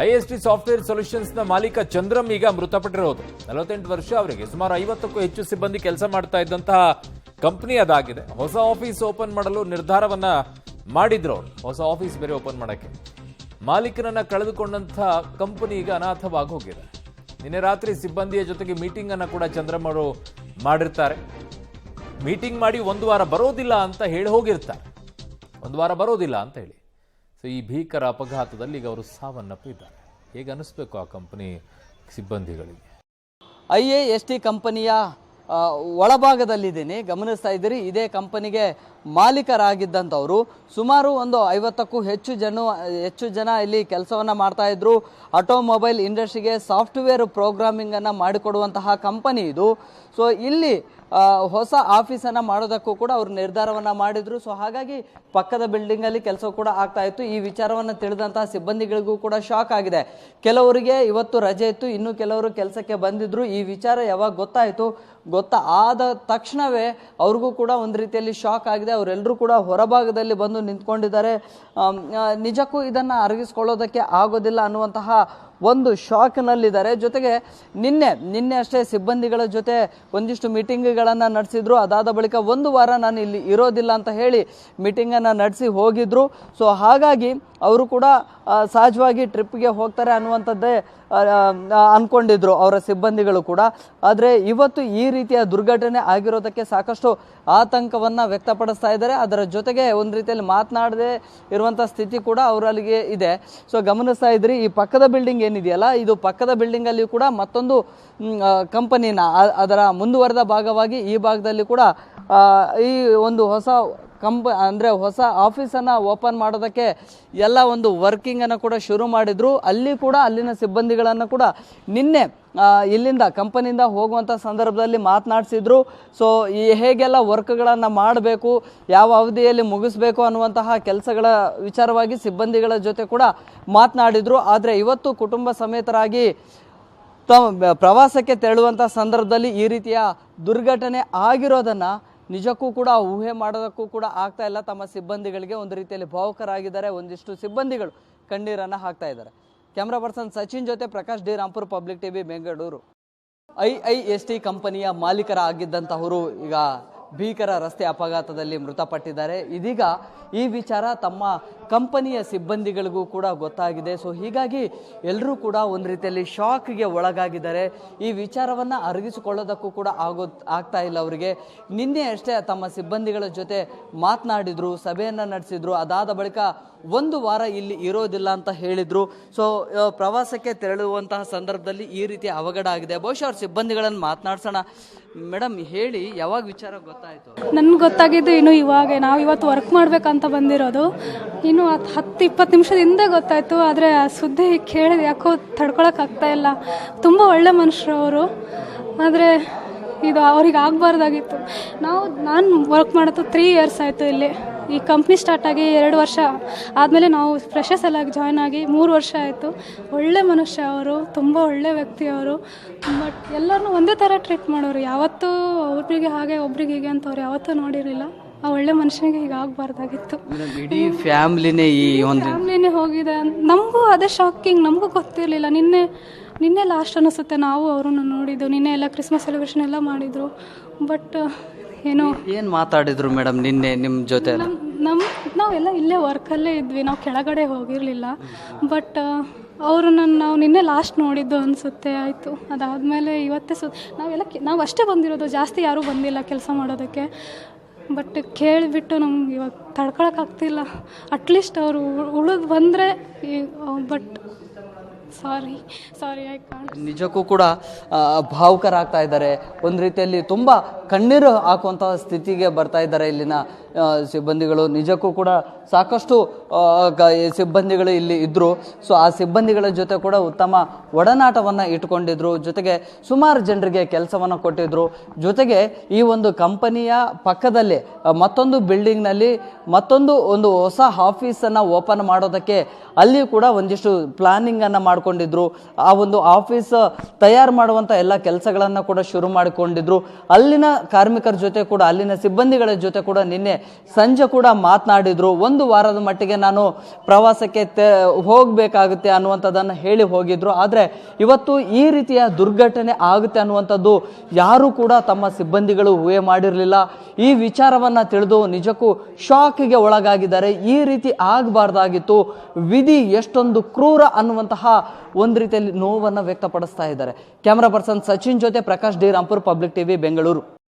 IST software ಸೊಲ್ಯೂಷನ್ಸ್ನ ಮಾಲೀಕ ಚಂದ್ರಂ ಈಗ ಮೃತಪಟ್ಟಿರೋದು. 48 ವರ್ಷ ಅವರಿಗೆ. ಸುಮಾರು 50ಕ್ಕೂ ಹೆಚ್ಚು ಸಿಬ್ಬಂದಿ ಕೆಲಸ ಮಾಡ್ತಾ ಇದ್ದಂತಹ ಕಂಪನಿ ಅದಾಗಿದೆ. ಹೊಸ ಆಫೀಸ್ ಓಪನ್ ಮಾಡಲು ನಿರ್ಧಾರವನ್ನ ಮಾಡಿದ್ರು ಅವರು. ಹೊಸ ಆಫೀಸ್ ಬೇರೆ ಓಪನ್ ಮಾಡಕ್ಕೆ ಮಾಲೀಕನನ್ನ ಕಳೆದುಕೊಂಡಂತಹ ಕಂಪನಿ ಈಗ ಅನಾಥವಾಗಿ ಹೋಗಿದೆ. ನಿನ್ನೆ ರಾತ್ರಿ ಸಿಬ್ಬಂದಿಯ ಜೊತೆಗೆ ಮೀಟಿಂಗ್ ಅನ್ನ ಕೂಡ ಚಂದ್ರಂ ಅವರು ಮಾಡಿರ್ತಾರೆ. ಮೀಟಿಂಗ್ ಮಾಡಿ ಒಂದು ವಾರ ಬರೋದಿಲ್ಲ ಅಂತ ಹೇಳಿ ಹೋಗಿರ್ತಾರೆ. ಒಂದು ವಾರ ಬರೋದಿಲ್ಲ ಅಂತ ಹೇಳಿ. ಸೊ ಈ ಭೀಕರ ಅಪಘಾತದಲ್ಲಿ ಈಗ ಅವರು ಸಾವನ್ನಪ್ಪಿದ್ದಾರೆ. ಹೇಗೆ ಅನಿಸ್ಬೇಕು ಆ ಕಂಪನಿ ಸಿಬ್ಬಂದಿಗಳಿಗೆ? IAST ಕಂಪನಿಯ ಒಳಭಾಗದಲ್ಲಿದ್ದೀನಿ, ಗಮನಿಸ್ತಾ ಇದ್ದೀರಿ. ಇದೇ ಕಂಪನಿಗೆ ಮಾಲೀಕರಾಗಿದ್ದಂಥವರು ಸುಮಾರು ಒಂದು 50ಕ್ಕೂ ಹೆಚ್ಚು ಜನ ಇಲ್ಲಿ ಕೆಲಸವನ್ನು ಮಾಡ್ತಾ ಇದ್ರು. ಆಟೋಮೊಬೈಲ್ ಇಂಡಸ್ಟ್ರಿಗೆ ಸಾಫ್ಟ್ವೇರ್ ಪ್ರೋಗ್ರಾಮಿಂಗನ್ನು ಮಾಡಿಕೊಡುವಂತಹ ಕಂಪನಿ ಇದು. ಸೊ ಇಲ್ಲಿ ಹೊಸ ಆಫೀಸನ್ನು ಮಾಡೋದಕ್ಕೂ ಕೂಡ ಅವರು ನಿರ್ಧಾರವನ್ನು ಮಾಡಿದ್ರು. ಸೊ ಹಾಗಾಗಿ ಪಕ್ಕದ ಬಿಲ್ಡಿಂಗಲ್ಲಿ ಕೆಲಸ ಕೂಡ ಆಗ್ತಾ ಇತ್ತು. ಈ ವಿಚಾರವನ್ನು ತಿಳಿದಂತಹ ಸಿಬ್ಬಂದಿಗಳಿಗೂ ಕೂಡ ಶಾಕ್ ಆಗಿದೆ. ಕೆಲವರಿಗೆ ಇವತ್ತು ರಜೆ ಇತ್ತು, ಇನ್ನು ಕೆಲವರು ಕೆಲಸಕ್ಕೆ ಬಂದಿದ್ರು. ಈ ವಿಚಾರ ಯಾವಾಗ ಗೊತ್ತಾದ ತಕ್ಷಣವೇ ಅವ್ರಿಗೂ ಕೂಡ ಒಂದು ರೀತಿಯಲ್ಲಿ ಶಾಕ್ ಆಗಿದೆ. ಅವರೆಲ್ಲರೂ ಕೂಡ ಹೊರಭಾಗದಲ್ಲಿ ಬಂದು ನಿಂತ್ಕೊಂಡಿದ್ದಾರೆ. ನಿಜಕ್ಕೂ ಇದನ್ನು ಅರಗಿಸ್ಕೊಳ್ಳೋದಕ್ಕೆ ಆಗೋದಿಲ್ಲ ಅನ್ನುವಂತಹ ಒಂದು ಶಾಕ್ನಲ್ಲಿದ್ದಾರೆ. ಜೊತೆಗೆ ನಿನ್ನೆ ಅಷ್ಟೇ ಸಿಬ್ಬಂದಿಗಳ ಜೊತೆ ಒಂದಿಷ್ಟು ಮೀಟಿಂಗ್ಗಳನ್ನು ನಡೆಸಿದ್ರು. ಅದಾದ ಬಳಿಕ ಒಂದು ವಾರ ನಾನು ಇಲ್ಲಿ ಇರೋದಿಲ್ಲ ಅಂತ ಹೇಳಿ ಮೀಟಿಂಗನ್ನು ನಡೆಸಿ ಹೋಗಿದ್ರು. ಸೊ ಹಾಗಾಗಿ ಅವರು ಕೂಡ ಸಹಜವಾಗಿ ಟ್ರಿಪ್ಗೆ ಹೋಗ್ತಾರೆ ಅನ್ನುವಂಥದ್ದೇ ಅಂದ್ಕೊಂಡಿದ್ರು ಅವರ ಸಿಬ್ಬಂದಿಗಳು ಕೂಡ. ಆದರೆ ಇವತ್ತು ಈ ರೀತಿಯ ದುರ್ಘಟನೆ ಆಗಿರೋದಕ್ಕೆ ಸಾಕಷ್ಟು ಆತಂಕವನ್ನು ವ್ಯಕ್ತಪಡಿಸ್ತಾ ಇದ್ದಾರೆ. ಅದರ ಜೊತೆಗೆ ಒಂದು ರೀತಿಯಲ್ಲಿ ಮಾತನಾಡದೆ ಇರುವಂಥ ಸ್ಥಿತಿ ಕೂಡ ಅವರಲ್ಲಿಗೆ ಇದೆ. ಸೊ ಗಮನಿಸ್ತಾ ಇದ್ರಿ, ಈ ಪಕ್ಕದ ಬಿಲ್ಡಿಂಗ್ ಏನಿದೆಯಲ್ಲ, ಇದು ಪಕ್ಕದ ಬಿಲ್ಡಿಂಗಲ್ಲಿ ಕೂಡ ಮತ್ತೊಂದು ಕಂಪನಿನ ಅದರ ಮುಂದುವರೆದ ಭಾಗವಾಗಿ ಈ ಭಾಗದಲ್ಲಿ ಕೂಡ ಈ ಒಂದು ಹೊಸ ಹೊಸ ಆಫೀಸನ್ನು ಓಪನ್ ಮಾಡೋದಕ್ಕೆ ಎಲ್ಲ ಒಂದು ವರ್ಕಿಂಗನ್ನು ಕೂಡ ಶುರು ಮಾಡಿದ್ರು. ಅಲ್ಲಿ ಕೂಡ ಅಲ್ಲಿನ ಸಿಬ್ಬಂದಿಗಳನ್ನು ಕೂಡ ನಿನ್ನೆ ಇಲ್ಲಿಂದ ಕಂಪನಿಯಿಂದ ಹೋಗುವಂಥ ಸಂದರ್ಭದಲ್ಲಿ ಮಾತನಾಡಿಸಿದ್ರು. ಸೊ ಹೇಗೆಲ್ಲ ವರ್ಕ್ಗಳನ್ನು ಮಾಡಬೇಕು, ಯಾವ ಅವಧಿಯಲ್ಲಿ ಮುಗಿಸ್ಬೇಕು ಅನ್ನುವಂತಹ ಕೆಲಸಗಳ ವಿಚಾರವಾಗಿ ಸಿಬ್ಬಂದಿಗಳ ಜೊತೆ ಕೂಡ ಮಾತನಾಡಿದ್ರು. ಆದರೆ ಇವತ್ತು ಕುಟುಂಬ ಸಮೇತರಾಗಿ ಪ್ರವಾಸಕ್ಕೆ ತೆರಳುವಂಥ ಸಂದರ್ಭದಲ್ಲಿ ಈ ರೀತಿಯ ದುರ್ಘಟನೆ ಆಗಿರೋದನ್ನು ನಿಜಕ್ಕೂ ಕೂಡ ಊಹೆ ಮಾಡೋದಕ್ಕೂ ಕೂಡ ಆಗ್ತಾ ಇಲ್ಲ. ತಮ್ಮ ಸಿಬ್ಬಂದಿಗಳಿಗೆ ಒಂದು ರೀತಿಯಲ್ಲಿ ಭಾವುಕರಾಗಿದ್ದಾರೆ. ಒಂದಿಷ್ಟು ಸಿಬ್ಬಂದಿಗಳು ಕಣ್ಣೀರನ್ನು ಹಾಕ್ತಾ ಇದ್ದಾರೆ. ಕ್ಯಾಮ್ರಾ ಪರ್ಸನ್ ಸಚಿನ್ ಜೊತೆ Prakash D Rampur, public TV, Bengaluru. IIST ಕಂಪನಿಯ ಮಾಲೀಕರಾಗಿದ್ದಂಥವರು ಈಗ ಭೀಕರ ರಸ್ತೆ ಅಪಘಾತದಲ್ಲಿ ಮೃತಪಟ್ಟಿದ್ದಾರೆ. ಇದೀಗ ಈ ವಿಚಾರ ತಮ್ಮ ಕಂಪನಿಯ ಸಿಬ್ಬಂದಿಗಳಿಗೂ ಕೂಡ ಗೊತ್ತಾಗಿದೆ. ಸೊ ಹೀಗಾಗಿ ಎಲ್ಲರೂ ಕೂಡ ಒಂದು ರೀತಿಯಲ್ಲಿ ಶಾಕ್ಗೆ ಒಳಗಾಗಿದ್ದಾರೆ. ಈ ವಿಚಾರವನ್ನು ಅರಗಿಸಿಕೊಳ್ಳೋದಕ್ಕೂ ಕೂಡ ಆಗ್ತಾ ಇಲ್ಲ ಅವರಿಗೆ. ನಿನ್ನೆ ಅಷ್ಟೇ ತಮ್ಮ ಸಿಬ್ಬಂದಿಗಳ ಜೊತೆ ಮಾತನಾಡಿದ್ರು, ಸಭೆಯನ್ನು ನಡೆಸಿದ್ರು. ಅದಾದ ಬಳಿಕ ಒಂದು ವಾರ ಇಲ್ಲಿ ಇರೋದಿಲ್ಲ ಅಂತ ಹೇಳಿದ್ರು. ಸೊ ಪ್ರವಾಸಕ್ಕೆ ತೆರಳುವಂತಹ ಸಂದರ್ಭದಲ್ಲಿ ಈ ರೀತಿಯ ಅವಘಡ ಆಗಿದೆ. ಬಹುಶಃ ಅವ್ರ ಸಿಬ್ಬಂದಿಗಳನ್ನು ಮಾತನಾಡ್ಸೋಣ. ಮೇಡಮ್ ಹೇಳಿ, ಯಾವಾಗ ವಿಚಾರ ಗೊತ್ತಾಯಿತು? ನನ್ಗೆ ಗೊತ್ತಾಗಿದ್ದು ಇನ್ನು ಇವಾಗ. ನಾವು ಇವತ್ತು ವರ್ಕ್ ಮಾಡ್ಬೇಕಂತ ಬಂದಿರೋದು. ಇನ್ನು 10-20 ನಿಮಿಷದ ಹಿಂದೆ ಗೊತ್ತಾಯಿತು. ಆದರೆ ಆ ಸುದ್ದಿ ಕೇಳಿದ ಯಾಕೋ ತಡ್ಕೊಳಕ್ಕಾಗ್ತಾ ಇಲ್ಲ. ತುಂಬ ಒಳ್ಳೆ ಮನುಷ್ಯರು ಅವರು. ಆದರೆ ಇದು ಅವ್ರಿಗೆ ಆಗಬಾರ್ದಾಗಿತ್ತು. ನಾನು ವರ್ಕ್ ಮಾಡೋದು 3 ಇಯರ್ಸ್ ಆಯಿತು ಇಲ್ಲಿ. ಈ ಕಂಪ್ನಿ ಸ್ಟಾರ್ಟ್ ಆಗಿ 2 ವರ್ಷ ಆದಮೇಲೆ ನಾವು ಫ್ರೆಶರ್ಸ್ ಎಲ್ಲ ಜಾಯ್ನ್ ಆಗಿ 3 ವರ್ಷ ಆಯಿತು. ಒಳ್ಳೆ ಮನುಷ್ಯ ಅವರು, ತುಂಬ ಒಳ್ಳೆ ವ್ಯಕ್ತಿ ಅವರು. ಬಟ್ ಎಲ್ಲರನ್ನೂ ಒಂದೇ ಥರ ಟ್ರೀಟ್ ಮಾಡೋರು. ಯಾವತ್ತೂ ಒಬ್ರಿಗೆ ಹಾಗೆ ಒಬ್ರಿಗೆ ಹೀಗೆ ಅಂತ ಅವ್ರು ಯಾವತ್ತೂ ನೋಡಿರಲಿಲ್ಲ. ಆ ಒಳ್ಳೆ ಮನುಷ್ಯನಿಗೆ ಹೀಗೆ ಆಗಬಾರ್ದಾಗಿತ್ತು. ಇಡೀ ಫ್ಯಾಮಿಲಿನೇ ಹೋಗಿದೆ. ನಮಗೂ ಅದೇ ಶಾಕಿಂಗ್. ನಮಗೂ ಗೊತ್ತಿರಲಿಲ್ಲ. ನಿನ್ನೆ ಲಾಸ್ಟ್ ಅನ್ನಿಸುತ್ತೆ ನಾವು ಅವರನ್ನು ನೋಡಿದ್ದು. ನಿನ್ನೆ ಎಲ್ಲ ಕ್ರಿಸ್ಮಸ್ ಸೆಲೆಬ್ರೇಷನ್ ಎಲ್ಲ ಮಾಡಿದರು. ಬಟ್ ಏನು ಮಾತಾಡಿದ್ರು ಮೇಡಮ್ ನಿನ್ನೆ ನಿಮ್ಮ ಜೊತೆ? ನಾವೆಲ್ಲ ಇಲ್ಲೇ ವರ್ಕಲ್ಲೇ ಇದ್ವಿ, ನಾವು ಕೆಳಗಡೆ ಹೋಗಿರಲಿಲ್ಲ. ಬಟ್ ನಾವು ನಿನ್ನೆ ಲಾಸ್ಟ್ ನೋಡಿದ್ದು ಅನಿಸುತ್ತೆ. ಆಯಿತು, ಅದಾದಮೇಲೆ ಇವತ್ತೇ ನಾವು ಅಷ್ಟೇ ಬಂದಿರೋದು, ಜಾಸ್ತಿ ಯಾರೂ ಬಂದಿಲ್ಲ ಕೆಲಸ ಮಾಡೋದಕ್ಕೆ. ಬಟ್ ಕೇಳಿಬಿಟ್ಟು ನಮ್ಗೆ ಇವಾಗ ತಡ್ಕೊಳಕ್ಕಾಗ್ತಿಲ್ಲ. ಅಟ್ಲೀಸ್ಟ್ ಅವರು ಉಳಿದು ಬಂದರೆ. But sorry I can't. ನಿಜಕ್ಕೂ ಕೂಡ ಭಾವುಕರಾಗ್ತಾ ಇದ್ದಾರೆ. ಒಂದು ರೀತಿಯಲ್ಲಿ ತುಂಬ ಕಣ್ಣೀರು ಹಾಕುವಂತಹ ಸ್ಥಿತಿಗೆ ಬರ್ತಾ ಇದ್ದಾರೆ ಇಲ್ಲಿನ ಸಿಬ್ಬಂದಿಗಳು. ನಿಜಕ್ಕೂ ಕೂಡ ಸಾಕಷ್ಟು ಸಿಬ್ಬಂದಿಗಳು ಇಲ್ಲಿ ಇದ್ದರು. ಸೊ ಆ ಸಿಬ್ಬಂದಿಗಳ ಜೊತೆ ಕೂಡ ಉತ್ತಮ ಒಡನಾಟವನ್ನು ಇಟ್ಕೊಂಡಿದ್ರು. ಜೊತೆಗೆ ಸುಮಾರು ಜನರಿಗೆ ಕೆಲಸವನ್ನು ಕೊಟ್ಟಿದ್ರು. ಜೊತೆಗೆ ಈ ಒಂದು ಕಂಪನಿಯ ಪಕ್ಕದಲ್ಲೇ ಮತ್ತೊಂದು ಬಿಲ್ಡಿಂಗ್ನಲ್ಲಿ ಒಂದು ಹೊಸ ಆಫೀಸನ್ನು ಓಪನ್ ಮಾಡೋದಕ್ಕೆ ಅಲ್ಲಿ ಕೂಡ ಒಂದಿಷ್ಟು ಪ್ಲಾನಿಂಗನ್ನು ಮಾಡಿಕೊಂಡಿದ್ರು. ಆ ಒಂದು ಆಫೀಸ್ ತಯಾರು ಮಾಡುವಂಥ ಎಲ್ಲ ಕೆಲಸಗಳನ್ನು ಕೂಡ ಶುರು ಮಾಡಿಕೊಂಡಿದ್ರು. ಅಲ್ಲಿನ ಕಾರ್ಮಿಕರ ಜೊತೆ ಕೂಡ, ಅಲ್ಲಿನ ಸಿಬ್ಬಂದಿಗಳ ಜೊತೆ ಕೂಡ ನಿನ್ನೆ ಸಂಜೆ ಕೂಡ ಮಾತನಾಡಿದ್ರು. ಒಂದು ವಾರದ ಮಟ್ಟಿಗೆ ನಾನು ಪ್ರವಾಸಕ್ಕೆ ಹೋಗಬೇಕಾಗುತ್ತೆ ಅನ್ನುವಂಥದ್ದನ್ನು ಹೇಳಿ ಹೋಗಿದ್ರು. ಆದರೆ ಇವತ್ತು ಈ ರೀತಿಯ ದುರ್ಘಟನೆ ಆಗುತ್ತೆ ಅನ್ನುವಂಥದ್ದು ಯಾರೂ ಕೂಡ ತಮ್ಮ ಸಿಬ್ಬಂದಿಗಳು ಊಹೆ ಮಾಡಿರಲಿಲ್ಲ. ಈ ವಿಚಾರವನ್ನು ತಿಳಿದು ನಿಜಕ್ಕೂ ಶಾಕಿಗೆ ಒಳಗಾಗಿದ್ದಾರೆ. ಈ ರೀತಿ ಆಗಬಾರ್ದಾಗಿತ್ತು, ವಿಧಿ ಎಷ್ಟೊಂದು ಕ್ರೂರ ಅನ್ನುವಂತಹ ಒಂದು ರೀತಿಯಲ್ಲಿ ನೋವನ್ನು ವ್ಯಕ್ತಪಡಿಸ್ತಾ ಇದ್ದಾರೆ. ಕ್ಯಾಮರಾ ಪರ್ಸನ್ ಸಚಿನ್ ಜೊತೆ Prakash D Rampur, public TV, Bengaluru.